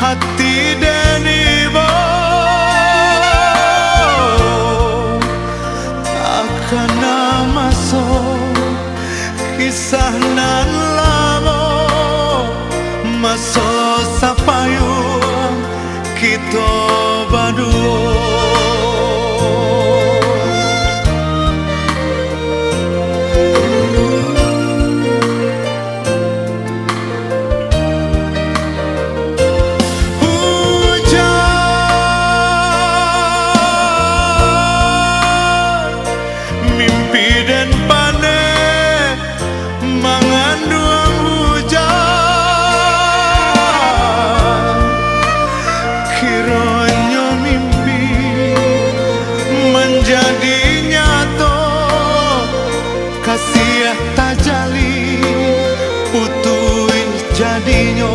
hati denibo akan masuk kisah nan lamo masuk sapayung kita berdua. Jadi nyata kasih tajali putui jadinya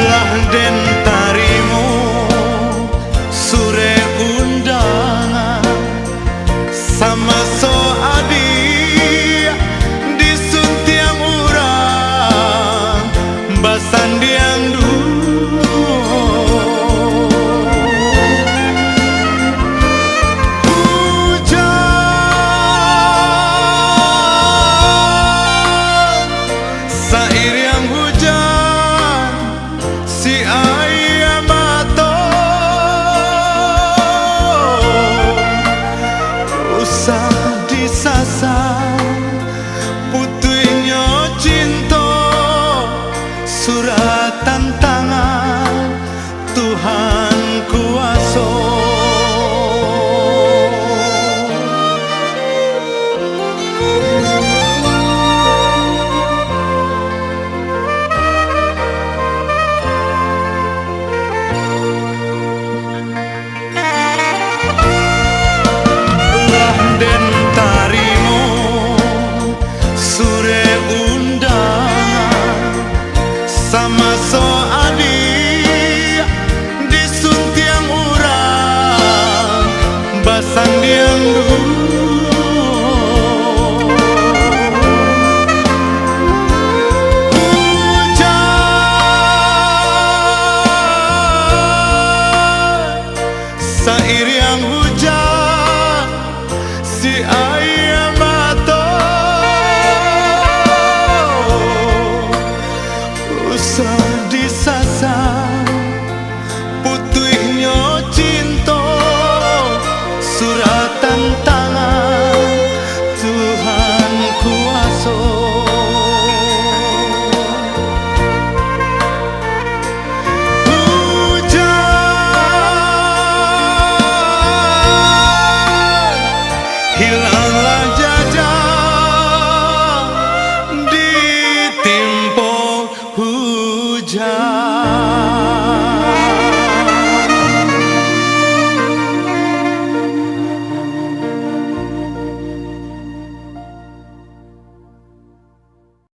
lah den tarimu sure undangan sama so adi disuntiang urang basan diang putuinya cinta suratan tangan Tuhan kuasa. Sama so adi disuntiang urang basan diang hujan sair yang hujan si ayam mata disasar putuinya cinta suratan tangan Tuhan kuasa. Hujan hilanglah jejak ditimpa hujan.